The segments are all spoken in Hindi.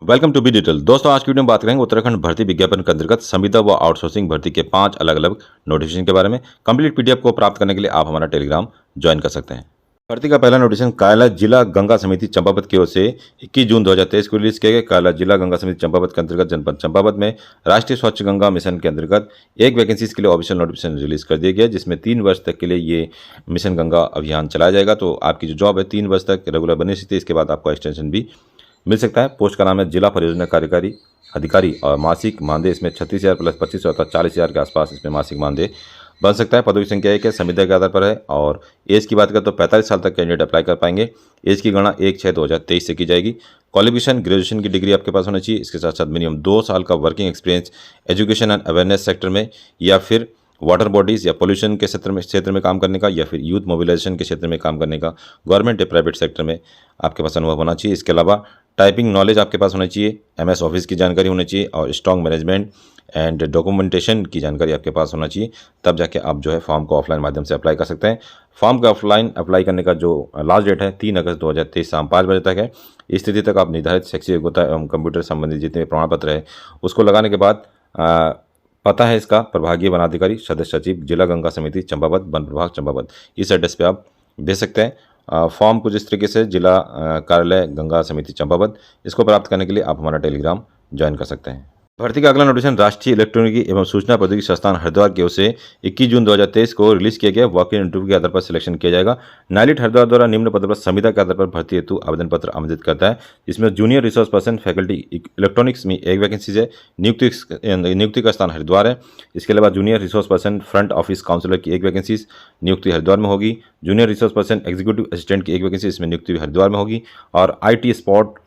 Welcome to be detail. दोस्तों, आज की वीडियो में बात करेंगे उत्तराखंड भर्ती विज्ञापन के अंतर्गत संविदा व आउटसोर्सिंग भर्ती के 5 अलग अलग नोटिफिकेशन के बारे में। कंप्लीट पीडीएफ को प्राप्त करने के लिए आप हमारा टेलीग्राम ज्वाइन कर सकते हैं। भर्ती का पहला नोटिफिकेशन कायला जिला गंगा समिति चंपावत की ओर से 21 जून 2023 को रिलीज किया गया। कायला जिला गंगा समिति चंपावत के अंतर्गत जनपद चंपावत में राष्ट्रीय स्वच्छ गंगा मिशन के अंतर्गत एक वैकेंसीज के लिए ऑफिशियल नोटिफिकेशन रिलीज कर दिया गया, जिसमें 3 वर्ष तक के लिए ये मिशन गंगा अभियान चलाया जाएगा। तो आपकी जो जॉब है 3 वर्ष तक रेगुलर बनी रहती है, इसके बाद आपको एक्सटेंशन भी मिल सकता है। पोस्ट का नाम है जिला परियोजना कार्यकारी अधिकारी और मासिक मानदेय इसमें 36,000 प्लस 25 होता है 40,000 के आसपास इसमें मासिक मानदेय बन सकता है। पदों की संख्या 1 है, संविदा के आधार पर है। और एज की बात करें तो 45 साल तक कैंडिडेट अप्लाई कर पाएंगे। एज की गणना 1/6/2023 से की जाएगी। क्वालिफिकेशन ग्रेजुएशन की डिग्री आपके पास होना चाहिए। इसके साथ साथ मिनिमम 2 साल का working experience education and awareness sector में, या फिर वाटर बॉडीज़ या पोल्यूशन के क्षेत्र में काम करने का, या फिर यूथ मोबिलाइजेशन के क्षेत्र में काम करने का, गवर्नमेंट या प्राइवेट सेक्टर में आपके पास अनुभव होना चाहिए। इसके अलावा टाइपिंग नॉलेज आपके पास होना चाहिए, एमएस ऑफिस की जानकारी होनी चाहिए और स्ट्रॉन्ग मैनेजमेंट एंड डॉक्यूमेंटेशन की जानकारी आपके पास होना चाहिए। तब जाके आप जो है फॉर्म को ऑफलाइन माध्यम से अप्लाई कर सकते हैं। फॉर्म का ऑफलाइन अप्लाई करने का जो लास्ट डेट है 3 अगस्त 2023 शाम 5 बजे तक है। इस स्थिति तक आप निर्धारित शैक्षिक योग्यता एवं कंप्यूटर संबंधी जितने भी प्रमाण पत्र है उसको लगाने के बाद पता है इसका प्रभागीय वनाधिकारी सदस्य सचिव जिला गंगा समिति चंपावत वन प्रभाग चंपावत, इस एड्रेस पे आप भेज सकते हैं। फॉर्म कुछ इस तरीके से जिला कार्यालय गंगा समिति चंपावत, इसको प्राप्त करने के लिए आप हमारा टेलीग्राम ज्वाइन कर सकते हैं। भर्ती का अगला नोटिफिकेशन राष्ट्रीय इलेक्ट्रॉनिकी एवं सूचना प्रौद्योगिकी संस्थान हरिद्वार की ओर से 21 जून 2023 को रिलीज किया गया। वॉक इन इंटरव्यू के आधार पर सिलेक्शन किया जाएगा। नाइलिट हरिद्वार द्वारा निम्न पद पर संविदा के आधार पर भर्ती हेतु आवेदन पत्र आमंत्रित करता है। इसमें junior resource person faculty electronics में 1 वैकेंसी है। नियुक्ति का स्थान हरिद्वार है। इसके अलावा junior resource person front office counsellor की 1 वैकेंसी नियुक्ति हरिद्वार में होगी। Junior resource person executive assistant की 1 वैकेंसी, इसमें नियुक्ति हरिद्वार में होगी। और आईटी सपोर्ट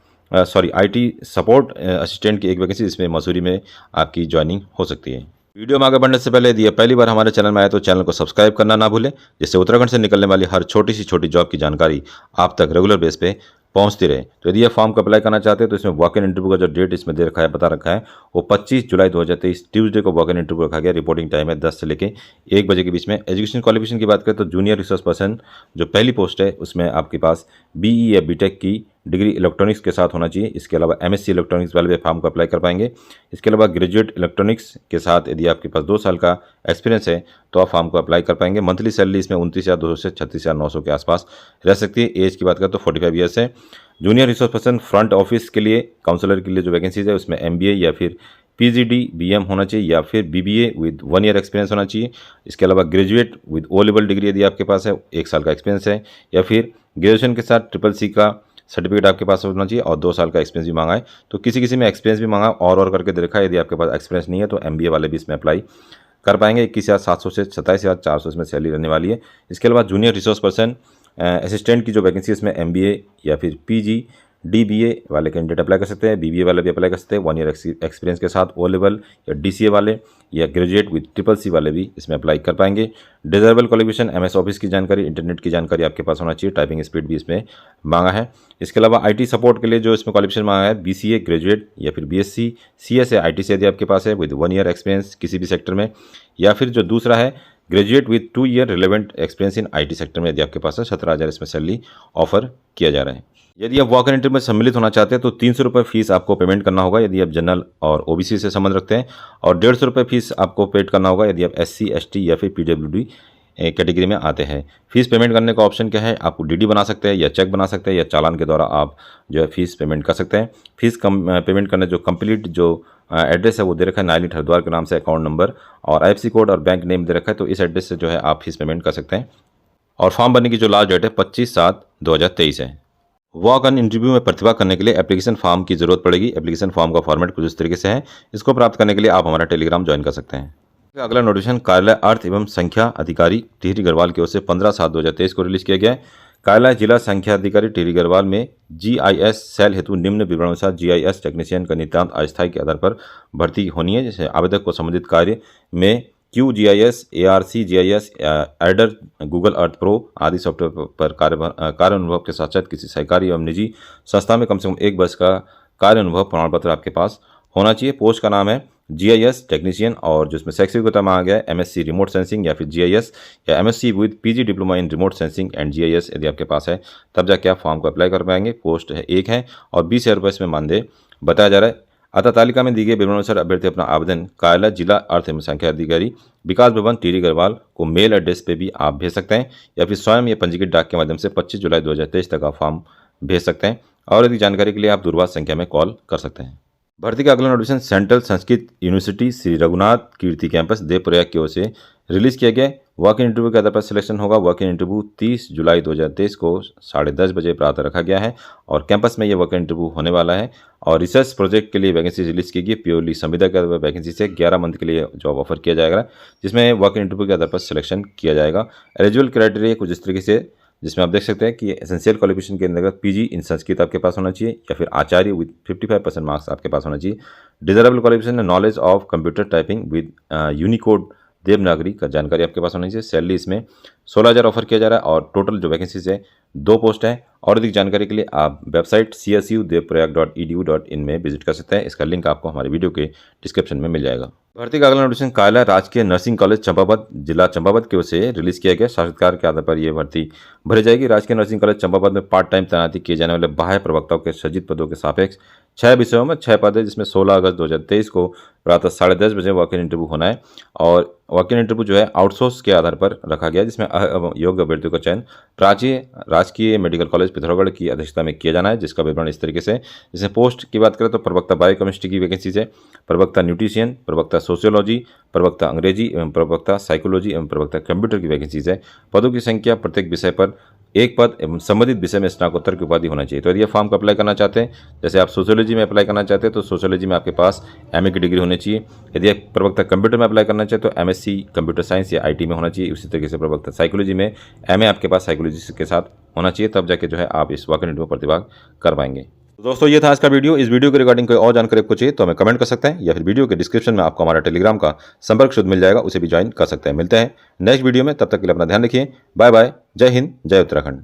असिस्टेंट की 1 वैकेंसी, इसमें मसूरी में आपकी ज्वाइनिंग हो सकती है। वीडियो में आगे बढ़ने से पहले यदि आप पहली बार हमारे चैनल में आए तो चैनल को सब्सक्राइब करना ना भूलें, जिससे उत्तराखंड से निकलने वाली हर छोटी से छोटी जॉब की जानकारी आप तक रेगुलर बेस पे पहुंचती रहे। तो यदि आप फॉर्म को अप्लाई करना चाहते हैं तो इसमें वॉक इन इंटरव्यू का जो डेट इसमें दे रखा है बता रखा है वो 25 जुलाई 2023 ट्यूसडे को वॉक इन इंटरव्यू रखा गया। रिपोर्टिंग टाइम है 10 से लेकर 1 बजे के बीच में। एजुकेशन क्वालिफिकेशन की बात करें तो जूनियर रिसोर्स पर्सन जो पहली पोस्ट है उसमें आपके पास बीई या बीटेक की डिग्री इलेक्ट्रॉनिक्स के साथ होना चाहिए। इसके अलावा एमएससी इलेक्ट्रॉनिक्स वाले भी फॉर्म को अप्लाई कर पाएंगे। इसके अलावा ग्रेजुएट इलेक्ट्रॉनिक्स के साथ यदि आपके पास 2 साल का एक्सपीरियंस है तो आप फॉर्म को अप्लाई कर पाएंगे। मंथली सैलरी इसमें 29,200 से 36,900 के आसपास रह सकती है। एज की बात करें तो 45 ईयर्स है। Junior resource person front office के लिए काउंसलर के लिए जो वैकेंसीज है उसमें एमबीए या फिर पीजीडी बीएम होना चाहिए, या फिर बीबीए विद 1 ईयर एक्सपीरियंस होना चाहिए। इसके अलावा graduate with O level degree यदि आपके पास है 1 साल का एक्सपीरियंस है, या फिर ग्रेजुएशन के साथ CCC का सर्टिफिकेट आपके पास होना चाहिए और 2 साल का एक्सपीरियंस भी मांगा है। तो किसी में एक्सपीरियंस भी मांगा और करके दे रखा है। यदि आपके पास एक्सपीरियंस नहीं है तो एमबीए वाले भी इसमें अप्लाई कर पाएंगे। 21,700 से 27,400 इसमें सैलरी रहने वाली है। इसके अलावा जूनियर रिसोर्स पर्सन असिस्टेंट की जो वैकेंसी है इसमें एमबीए या फिर पीजी डीबीए वाले कैंडिडेट अप्लाई कर सकते हैं। बीबीए वाले भी अप्लाई कर सकते हैं 1 ईयर एक्सपीरियंस के साथ। ओ लेवल या डीसीए वाले या ग्रेजुएट विद CCC वाले भी इसमें अप्लाई कर पाएंगे। डिजर्वेबल क्वालिफिकेशन एमएस ऑफिस की जानकारी, इंटरनेट की जानकारी आपके पास होना चाहिए। टाइपिंग स्पीड भी इसमें मांगा है। इसके अलावा आईटी सपोर्ट के लिए जो इसमें क्वालिफिकेशन मांगा है बीसीए ग्रेजुएट या फिर बीएससी सीएस या आईटी से यदि आपके पास है विद 1 ईयर एक्सपीरियंस किसी भी सेक्टर में, या फिर जो दूसरा है graduate with 2 year relevant experience in IT sector में यदि आपके पास है। 17,000 इसमें सैलरी ऑफर किया जा रहा है। यदि आप वॉक इन इंटरव्यू में सम्मिलित होना चाहते हैं तो 300 रुपये फीस आपको पेमेंट करना होगा यदि आप जनरल और ओबीसी से संबंध रखते हैं, और 150 रुपये फीस आपको पेड करना होगा यदि आप एससी एसटी या फिर पीडब्ल्यूडी कैटेगरी में आते हैं। फीस पेमेंट करने का ऑप्शन क्या है, आपको डीडी बना सकते हैं या चेक बना सकते हैं या चालान के द्वारा आप जो है फीस पेमेंट कर सकते हैं। फीस पेमेंट करने जो कंप्लीट जो एड्रेस है वो दे रखा है नाइलिट हरिद्वार के नाम से, अकाउंट नंबर और IFSC कोड और बैंक नेम दे रखा है। तो इस एड्रेस से जो है आप फीस पेमेंट कर सकते हैं। और फॉर्म भरने की जो लास्ट डेट है 25/7/2023 है। वॉक इन इंटरव्यू में प्रतिभा करने के लिए एप्लीकेशन फॉर्म की जरूरत पड़ेगी। एप्लीकेशन फॉर्म का फॉर्मेट कुछ इस तरीके से है। इसको प्राप्त करने के लिए आप हमारा टेलीग्राम ज्वाइन कर सकते हैं। अगला नोटिफिकेशन कार्यालय अर्थ एवं संख्या अधिकारी टिहरी गढ़वाल की ओर से 15/7/2023 को रिलीज किया गया है। कार्यालय जिला संख्या अधिकारी टिहरी गढ़वाल में GIS सेल हेतु निम्न विवरणानुसार GIS टेक्नीशियन का नितांत अस्थायी के आधार पर भर्ती होनी है। जैसे आवेदक को संबंधित कार्य में QGIS, ARCGIS, adder, Google Earth pro आदि सॉफ्टवेयर पर कार्य अनुभव के साथ साथ किसी सरकारी एवं निजी संस्था में कम से कम 1 वर्ष का कार्य अनुभव प्रमाण पत्र आपके पास होना चाहिए। पोस्ट का नाम है GIS टेक्नीशियन और जिसमें शैक्षिक योग्यता मांगा गया है MSc रिमोट सेंसिंग या फिर GIS या MSc with PG diploma in remote sensing and GIS यदि आपके पास है तब जाके आप फॉर्म को अप्लाई कर पाएंगे। पोस्ट है 1 है और 20,000 रुपये इसमें मानदेय बताया जा रहा है। अतः तालिका में दी गई विवरणानुसार अभ्यर्थी अपना आवेदन कायला जिला अर्थ एवं संख्या अधिकारी विकास भवन टिहरी गढ़वाल को मेल एड्रेस पे भी आप भेज सकते हैं या फिर स्वयं या पंजीकृत डाक के माध्यम से 25 जुलाई 2023 तक आप फॉर्म भेज सकते हैं। और अधिक जानकारी के लिए आप दूरभाष संख्या में कॉल कर सकते हैं। भर्ती का अगला notification central Sanskrit university Shri Raghunath Kirti campus Devprayag की ओर से रिलीज किया गया। वॉक इन इंटरव्यू के आधार पर सिलेक्शन होगा। वॉक इन इंटरव्यू 30 जुलाई 2023 को 10:30 बजे प्रातः रखा गया है और कैंपस में यह वॉक इन इंटरव्यू होने वाला है। और रिसर्च प्रोजेक्ट के लिए वैकेंसी रिलीज की गई। प्योरली संविदा के आधार पर वैकेंसी से 11 मंथ के लिए जॉब ऑफर किया जाएगा, जिसमें वॉक इन इंटरव्यू के आधार पर सिलेक्शन किया जाएगा। एलिजिबल क्राइटेरिया कुछ इस तरीके से, जिसमें आप देख सकते हैं कि एसेंशियल क्वालिफिकेशन के अंतर्गत पीजी इन संस्कृत आपके पास होना चाहिए या फिर आचार्य विद 55% मार्क्स आपके पास होना चाहिए। Desirable qualification knowledge of computer typing with Unicode Devanagari का जानकारी आपके पास होनी चाहिए। सैलरी इसमें 16,000 ऑफर किया जा रहा है और टोटल जो वैकेंसीज है 2 पोस्ट हैं। और अधिक जानकारी के लिए आप वेबसाइट csudevprayag.edu.in में विजिट कर सकते हैं। इसका लिंक आपको हमारे वीडियो के डिस्क्रिप्शन में मिल जाएगा। भर्ती का अगला नोटिफिकेशन कायला राजकीय नर्सिंग कॉलेज चंपावत जिला चंपावत की ओर से रिलीज किया गया। साक्षात्कार के आधार पर यह भर्ती भरी जाएगी। राजकीय नर्सिंग कॉलेज चंपावत में पार्ट टाइम तैनाती किए जाने वाले बाह्य प्रवक्ताओं के सृजित पदों के सापेक्ष 6 विषयों में 6 पद है, जिसमें 16 अगस्त 2023 को प्रातः 10:30 बजे वॉक इन इंटरव्यू होना है। और वॉक इन इंटरव्यू जो है आउटसोर्स के आधार पर रखा गया है, जिसमें योग्य अभ्यर्थियों का चयन प्राचीन राजकीय मेडिकल कॉलेज पिथौरागढ़ की अध्यक्षता में किया जाना है। जिसका विवरण इस तरीके से, जैसे पोस्ट की बात करें तो प्रवक्ता बायोकेमिस्ट्री की वैकेंसीज है, प्रवक्ता न्यूट्रिशियन, प्रवक्ता सोशियोलॉजी, प्रवक्ता अंग्रेजी एवं प्रवक्ता साइकोलॉजी एवं प्रवक्ता कंप्यूटर की वैकेंसीज है। पदों की संख्या प्रत्येक विषय पर 1 पद एवं संबंधित विषय में स्नातकोत्तर की उपाधि होना चाहिए। तो यदि फॉर्म को अप्लाई करना चाहते हैं, जैसे आप सोशियोलॉजी में अप्लाई करना चाहते हैं तो सोशियोलॉजी में आपके पास MA की डिग्री होनी चाहिए। यदि आप प्रवक्ता कंप्यूटर में अप्लाई करना चाहते तो MSc कंप्यूटर साइंस या IT में होना चाहिए। उसी तरीके से प्रवक्ता साइकोलॉजी में MA आपके पास साइकोलॉजी के साथ होना चाहिए, तब जाके जो है आप इस वॉक इन इंटरव्यू में प्रतिभाग कर पाएंगे। तो दोस्तों ये था आज का वीडियो। इस वीडियो के रिगार्डिंग कोई और जानकारी आपको चाहिए तो हमें कमेंट कर सकते हैं या फिर वीडियो के डिस्क्रिप्शन में आपको हमारा टेलीग्राम का संपर्क शुद्ध मिल जाएगा, उसे भी ज्वाइन कर सकते हैं। मिलते हैं नेक्स्ट वीडियो में, तब तक के लिए अपना ध्यान रखिए। Bye bye. जय हिंद, जय उत्तराखंड।